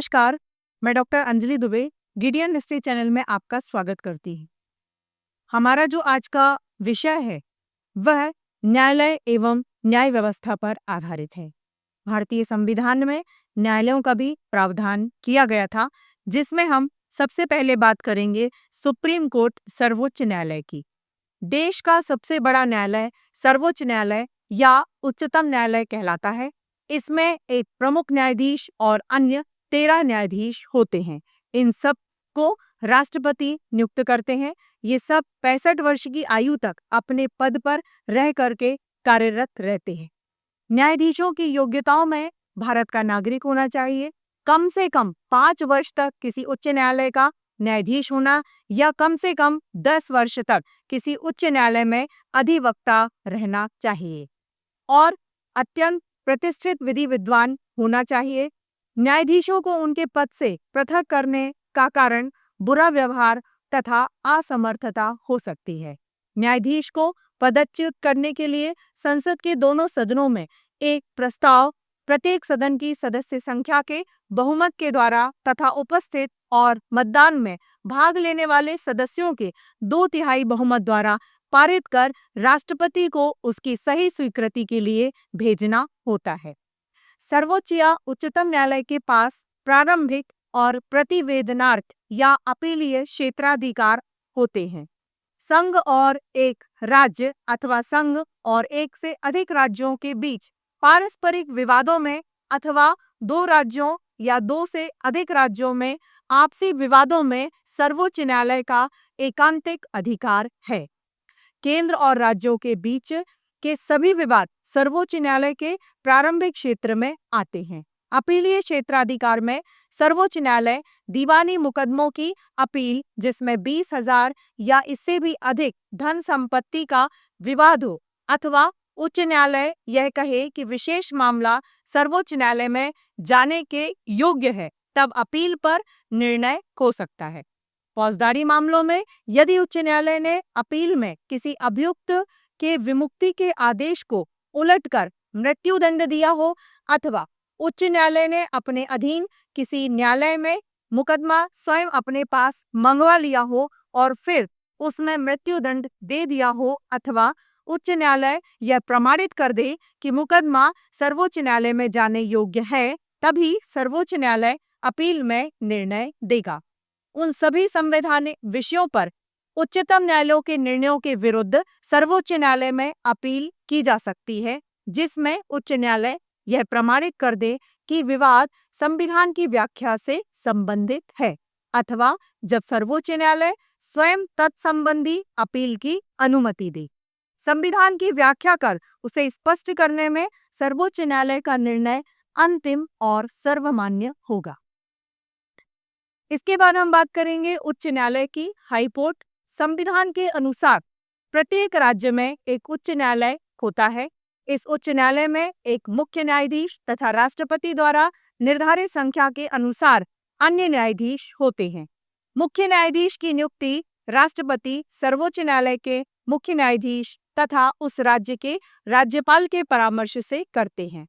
नमस्कार, मैं doctor Anjali Dubey Gideon history channel में आपका स्वागत करती हूँ। हमारा जो आज का विषय है वह न्यायालय एवं न्याय व्यवस्था पर आधारित है। भारतीय संविधान में न्यायालयों का भी प्रावधान किया गया था, जिसमें हम सबसे पहले बात करेंगे सुप्रीम कोर्ट सर्वोच्च न्यायालय की। देश का सबसे बड़ा न्यायालय सर्वोच्च न्यायालय या उच्चतम न्यायालय कहलाता है। इसमें एक प्रमुख न्यायाधीश और अन्य 13 न्यायाधीश होते हैं। इन सब को राष्ट्रपति नियुक्त करते हैं। ये सब 65 वर्ष की आयु तक अपने पद पर रह करके कार्यरत रहते हैं। न्यायाधीशों की योग्यताओं में भारत का नागरिक होना चाहिए, कम से कम 5 वर्ष तक किसी उच्च न्यायालय का न्यायाधीश होना या कम से कम 10 वर्ष तक किसी उच्च न्यायालय में अधिवक्ता रहना चाहिए और अत्यंत प्रतिष्ठित विधि विद्वान होना चाहिए। न्यायाधीशों को उनके पद से पृथक करने का कारण बुरा व्यवहार तथा असमर्थता हो सकती है। न्यायाधीश को पदच्युत करने के लिए संसद के दोनों सदनों में एक प्रस्ताव प्रत्येक सदन की सदस्य संख्या के बहुमत के द्वारा तथा उपस्थित और मतदान में भाग लेने वाले सदस्यों के 2/3 बहुमत द्वारा पारित कर राष्ट्रपति को उसकी सही स्वीकृति के लिए भेजना होता है। सर्वोच्च या उच्चतम न्यायालय के पास प्रारंभिक और प्रतिवेदनार्थ या अपीलीय क्षेत्राधिकार होते हैं। संघ और एक राज्य अथवा संघ और एक से अधिक राज्यों के बीच पारस्परिक विवादों में अथवा 2 राज्यों या 2 से अधिक राज्यों में आपसी विवादों में सर्वोच्च न्यायालय का एकांतिक अधिकार है। केंद्र और राज्यों के बीच के सभी विवाद सर्वोच्च न्यायालय के प्रारंभिक क्षेत्र में आते हैं। अपीलीय क्षेत्राधिकार में सर्वोच्च न्यायालय दीवानी मुकदमों की अपील, जिसमें 20,000 या इससे भी अधिक धन संपत्ति का विवाद हो अथवा उच्च न्यायालय यह कहे कि विशेष मामला सर्वोच्च न्यायालय में जाने के योग्य है, तब अपील पर निर्णय हो सकता है। फौजदारी मामलों में यदि उच्च न्यायालय ने अपील में किसी अभियुक्त के विमुक्ति के आदेश को उलटकर मृत्युदंड दिया हो अथवा उच्च न्यायालय ने अपने अधीन किसी न्यायालय में मुकदमा स्वयं अपने पास मंगवा लिया हो और फिर उसमें मृत्युदंड दे दिया हो अथवा उच्च न्यायालय यह प्रमाणित कर दे कि मुकदमा सर्वोच्च न्यायालय में जाने योग्य है, तभी सर्वोच्च न्यायालय अपील में निर्णय देगा। उन सभी संवैधानिक विषयों पर उच्चतम न्यायालयों के निर्णयों के विरुद्ध सर्वोच्च न्यायालय में अपील की जा सकती है, जिसमें उच्च न्यायालय यह प्रमाणित कर दे कि विवाद संविधान की व्याख्या से संबंधित है अथवा जब सर्वोच्च न्यायालय स्वयं तत्संबंधी अपील की अनुमति दे। संविधान की व्याख्या कर उसे स्पष्ट करने में सर्वोच्च न्यायालय का निर्णय अंतिम और सर्वमान्य होगा। इसके बाद हम बात करेंगे उच्च न्यायालय की। हाईकोर्ट संविधान के अनुसार प्रत्येक राज्य में एक उच्च न्यायालय होता है। इस उच्च न्यायालय में एक मुख्य न्यायाधीश तथा राष्ट्रपति द्वारा निर्धारित संख्या के अनुसार अन्य न्यायाधीश होते हैं। मुख्य न्यायाधीश की नियुक्ति राष्ट्रपति सर्वोच्च न्यायालय के मुख्य न्यायाधीश तथा उस राज्य के राज्यपाल के परामर्श से करते हैं।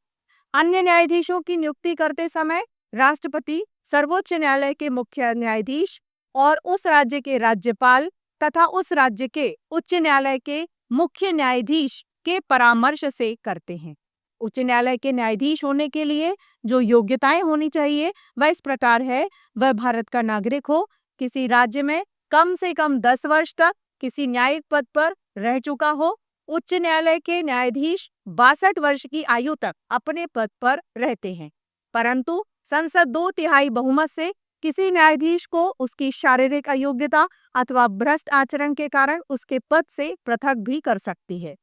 अन्य न्यायाधीशों की नियुक्ति करते समय राष्ट्रपति सर्वोच्च न्यायालय के मुख्य न्यायाधीश और उस राज्य के राज्यपाल तथा उस राज्य के उच्च न्यायालय के मुख्य न्यायाधीश के परामर्श से करते हैं। उच्च न्यायालय के न्यायाधीश होने के लिए जो योग्यताएं होनी चाहिए वह इस प्रकार है। वह भारत का नागरिक हो, किसी राज्य में कम से कम 10 वर्ष तक किसी न्यायिक पद पर रह चुका हो, उच्च न्यायालय के न्यायाधीश 62 वर्ष की आयु तक अपने पद पर रहते हैं, परंतु संसद 2/3 बहुमत से किसी न्यायाधीश को उसकी शारीरिक अयोग्यता अथवा भ्रष्ट आचरण के कारण उसके पद से पृथक भी कर सकती है।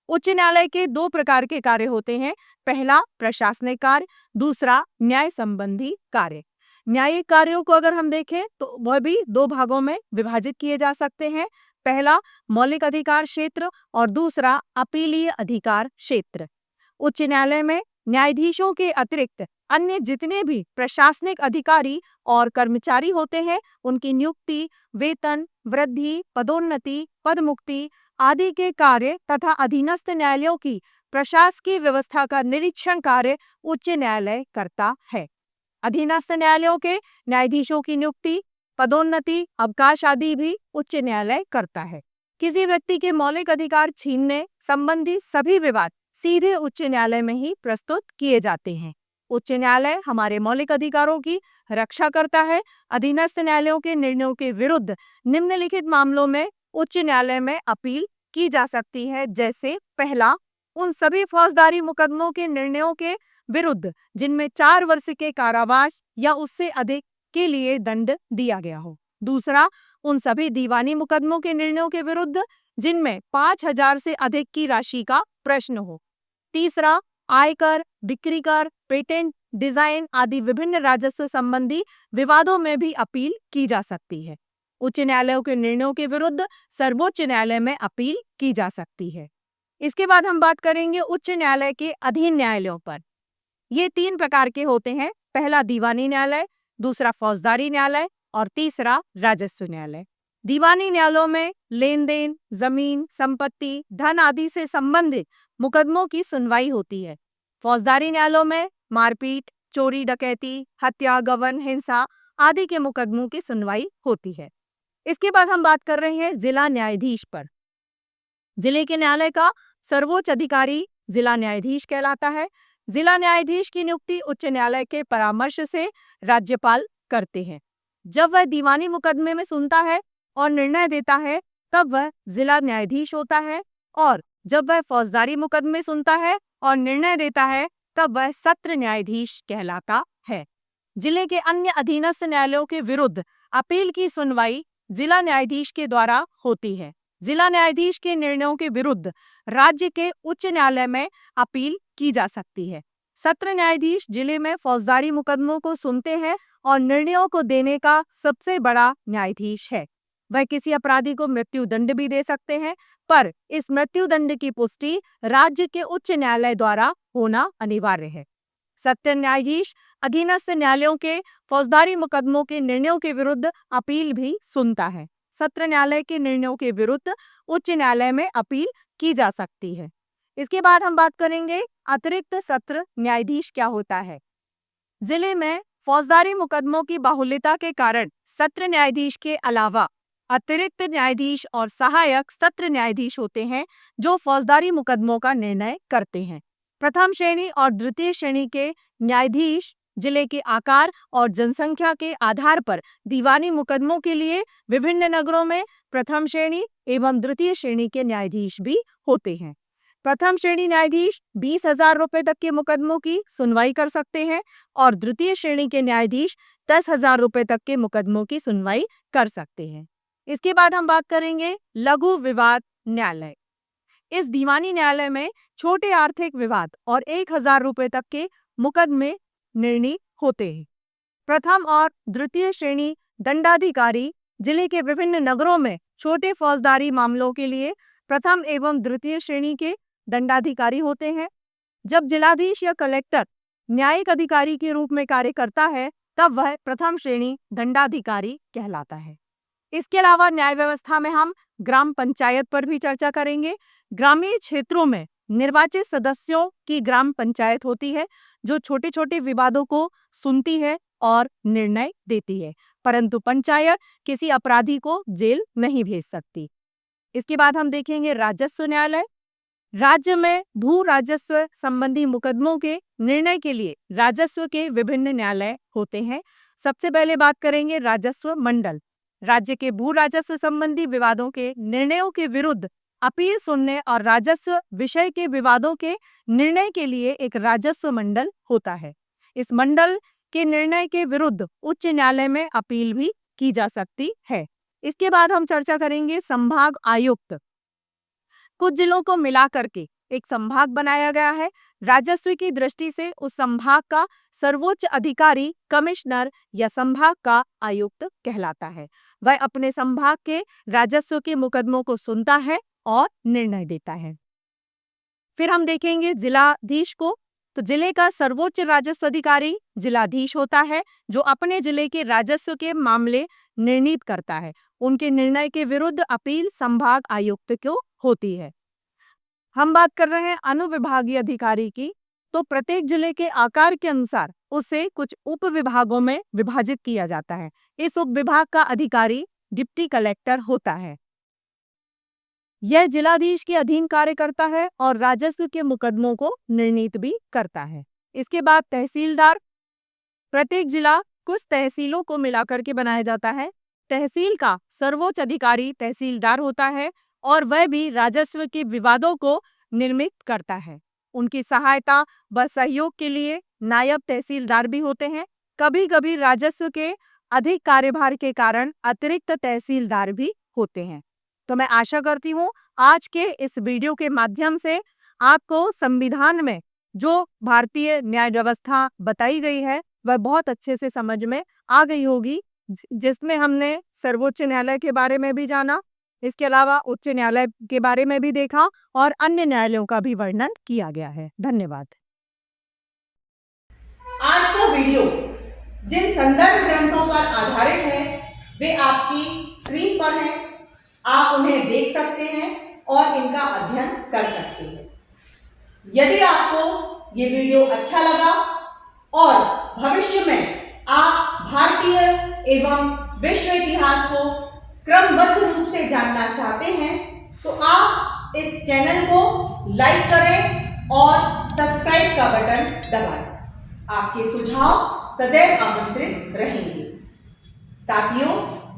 उच्च न्यायालय के 2 प्रकार के कार्य होते हैं। पहला प्रशासनिक कार्य, दूसरा न्याय संबंधी कार्य। न्यायिक कार्यों को अगर हम देखें तो वह भी 2 भागों में विभाजित किए जा सकते हैं। पहला मौलिक अधिकार क्षेत्र और दूसरा अपीलीय अधिकार क्षेत्र। उच्च न्यायालय में न्यायाधीशों के अतिरिक्त अन्य जितने भी प्रशासनिक अधिकारी और कर्मचारी होते हैं, उनकी नियुक्ति, वेतन, वृद्धि, पदोन्नति, पदमुक्ति आदि के कार्य तथा अधीनस्थ न्यायालयों की प्रशासकीय व्यवस्था का निरीक्षण कार्य उच्च न्यायालय करता है। अधीनस्थ न्यायालयों के न्यायाधीशों की नियुक्ति, पदोन्नति, अवकाश आदि भी उच्च न्यायालय करता है। किसी व्यक्ति के मौलिक अधिकार छीनने संबंधी सभी विवाद सीधे उच्च न्यायालय में ही प्रस्तुत किए जाते हैं। उच्च न्यायालय हमारे मौलिक अधिकारों की रक्षा करता है। अधीनस्थ न्यायालयों के निर्णयों के विरुद्ध निम्नलिखित मामलों में उच्च न्यायालय में अपील की जा सकती है। जैसे पहला, उन सभी फौजदारी मुकदमों के निर्णयों के विरुद्ध जिनमें 4 वर्ष के कारावास या उससे अधिक के लिए दंड दिया गया हो। दूसरा, उन सभी दीवानी मुकदमों के निर्णयों के विरुद्ध जिनमें 5,000 से अधिक की राशि का प्रश्न हो। तीसरा, आयकर, बिक्री कर, पेटेंट, डिजाइन आदि विभिन्न राजस्व संबंधी विवादों में भी अपील की जा सकती है। उच्च न्यायालयों के निर्णयों के विरुद्ध सर्वोच्च न्यायालय में अपील की जा सकती है। इसके बाद हम बात करेंगे उच्च न्यायालय के अधीन न्यायालयों पर। ये 3 प्रकार के होते हैं। पहला दीवानी न्यायालय, दूसरा फौजदारी न्यायालय और तीसरा राजस्व न्यायालय। दीवानी न्यायालयों में लेन देन, जमीन, संपत्ति, धन आदि से संबंधित मुकदमों की सुनवाई होती है। फौजदारी न्यायालयों में मारपीट, चोरी डकैती, हत्या, गबन, हिंसा आदि के मुकदमों की सुनवाई होती है। इसके बाद हम बात कर रहे हैं जिला न्यायाधीश पर। जिले के न्यायालय का सर्वोच्च अधिकारी जिला न्यायाधीश कहलाता है। जिला न्यायाधीश की नियुक्ति उच्च न्यायालय के परामर्श से राज्यपाल करते हैं। जब वह दीवानी मुकदमे में सुनता है और निर्णय देता है तब वह जिला न्यायाधीश होता है, और जब वह फौजदारी मुकदमे सुनता है और निर्णय देता है तब वह सत्र न्यायाधीश कहलाता है। जिले के अन्य अधीनस्थ न्यायालयों के विरुद्ध अपील की सुनवाई जिला न्यायाधीश के द्वारा होती है। जिला न्यायाधीश के निर्णयों के विरुद्ध राज्य के उच्च न्यायालय में अपील की जा सकती है। सत्र न्यायाधीश जिले में फौजदारी मुकदमों को सुनते हैं और निर्णयों को देने का सबसे बड़ा न्यायाधीश है। वह किसी अपराधी को मृत्यु दंड भी दे सकते हैं, पर इस मृत्यु दंड की पुष्टि राज्य के उच्च न्यायालय द्वारा होना अनिवार्य है। सत्र न्यायाधीश अधीनस्थ न्यायालयों के फौजदारी मुकदमों के निर्णयों के विरुद्ध अपील भी सुनता है। सत्र न्यायालय के निर्णयों के विरुद्ध उच्च न्यायालय में अपील की जा सकती है। इसके बाद हम बात करेंगे अतिरिक्त सत्र न्यायाधीश क्या होता है। जिले में फौजदारी मुकदमों की बाहुल्यता के कारण सत्र न्यायाधीश के अलावा अतिरिक्त न्यायाधीश और सहायक सत्र न्यायाधीश होते हैं जो फौजदारी मुकदमों का निर्णय करते हैं। प्रथम श्रेणी और द्वितीय श्रेणी के न्यायाधीश जिले के आकार और जनसंख्या के आधार पर दीवानी मुकदमों के लिए विभिन्न नगरों में प्रथम श्रेणी एवं द्वितीय श्रेणी के न्यायाधीश भी होते हैं। प्रथम श्रेणी न्यायाधीश 20,000 रुपए तक के मुकदमों की सुनवाई कर सकते हैं और द्वितीय श्रेणी के न्यायाधीश 10,000 रुपए तक के मुकदमों की सुनवाई कर सकते हैं। इसके बाद हम बात करेंगे लघु विवाद न्यायालय। इस दीवानी न्यायालय में छोटे आर्थिक विवाद और 1,000 रुपए तक के मुकदमे निर्णीत होते हैं। प्रथम और द्वितीय श्रेणी दंडाधिकारी जिले के विभिन्न नगरों में छोटे फौजदारी मामलों के लिए प्रथम एवं द्वितीय श्रेणी के दंडाधिकारी होते हैं। जब जिलाधीश या कलेक्टर न्यायिक अधिकारी के रूप में कार्य करता है तब वह प्रथम श्रेणी दंडाधिकारी कहलाता है। इसके अलावा न्याय व्यवस्था में हम ग्राम पंचायत पर भी चर्चा करेंगे। ग्रामीण क्षेत्रों में निर्वाचित सदस्यों की ग्राम पंचायत होती है जो छोटे छोटे विवादों को सुनती है और निर्णय देती है, परंतु पंचायत किसी अपराधी को जेल नहीं भेज सकती। इसके बाद हम देखेंगे राजस्व न्यायालय। राज्य में भू राजस्व संबंधी मुकदमों के निर्णय के लिए राजस्व के विभिन्न न्यायालय होते हैं। सबसे पहले बात करेंगे राजस्व मंडल। राज्य के भू राजस्व संबंधी विवादों के निर्णयों के विरुद्ध अपील सुनने और राजस्व विषय के विवादों के निर्णय के लिए एक राजस्व मंडल होता है। इस मंडल के निर्णय के विरुद्ध उच्च न्यायालय में अपील भी की जा सकती है। इसके बाद हम चर्चा करेंगे संभाग आयुक्त। कुछ जिलों को मिला करके एक संभाग बनाया गया है। राजस्व की दृष्टि से उस संभाग का सर्वोच्च अधिकारी कमिश्नर या संभाग का आयुक्त कहलाता है। वह अपने संभाग के राजस्व के मुकदमों को सुनता है और निर्णय देता है। फिर हम देखेंगे जिलाधीश को। तो जिले का सर्वोच्च राजस्व अधिकारी जिलाधीश होता है जो अपने जिले के राजस्व के मामले निर्णीत करता है। उनके निर्णय के विरुद्ध अपील संभाग आयुक्त को होती है। हम बात कर रहे हैं अनुविभागीय अधिकारी की। तो प्रत्येक जिले के आकार के अनुसार उसे कुछ उप विभागों में विभाजित किया जाता है। इस उप विभाग का अधिकारी डिप्टी कलेक्टर होता है। यह जिलाधीश के अधीन कार्य करता है और राजस्व के मुकदमों को निर्णीत भी करता है। इसके बाद तहसीलदार, प्रत्येक जिला कुछ तहसीलों को मिलाकर के बनाया जाता है। तहसील का सर्वोच्च अधिकारी तहसीलदार होता है और वह भी राजस्व के विवादों को निर्मित करता है। उनकी सहायता व सहयोग के लिए नायब तहसीलदार भी होते हैं। कभी कभी राजस्व के अधिक कार्यभार के कारण अतिरिक्त तहसीलदार भी होते हैं। तो मैं आशा करती हूँ आज के इस वीडियो के माध्यम से आपको संविधान में जो भारतीय न्याय व्यवस्था बताई गई है वह बहुत अच्छे से समझ में आ गई होगी, जिसमें हमने सर्वोच्च न्यायालय के बारे में भी जाना, इसके अलावा उच्च न्यायालय के बारे में भी देखा और अन्य न्यायालयों का भी वर्णन किया गया है। धन्यवाद। आज का वीडियो जिन संदर्भ ग्रंथों पर आधारित है वे आपकी स्क्रीन पर हैं। आप उन्हें देख सकते हैं और इनका अध्ययन कर सकते हैं। यदि आपको ये वीडियो अच्छा लगा और भविष्य में आप भारतीय एवं विश्व इतिहास को क्रमबद्ध रूप से जानना चाहते हैं तो आप इस चैनल को लाइक करें और सब्सक्राइब का बटन दबाएं। आपके सुझाव सदैव आमंत्रित रहेंगे। साथियों,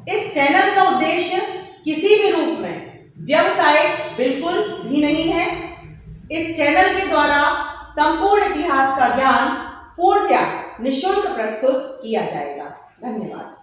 इस चैनल का उद्देश्य किसी भी रूप में व्यवसाय बिल्कुल भी नहीं है। इस चैनल के द्वारा संपूर्ण इतिहास का ज्ञान पूर्णतः निःशुल्क प्रस्तुत किया जाएगा। धन्यवाद।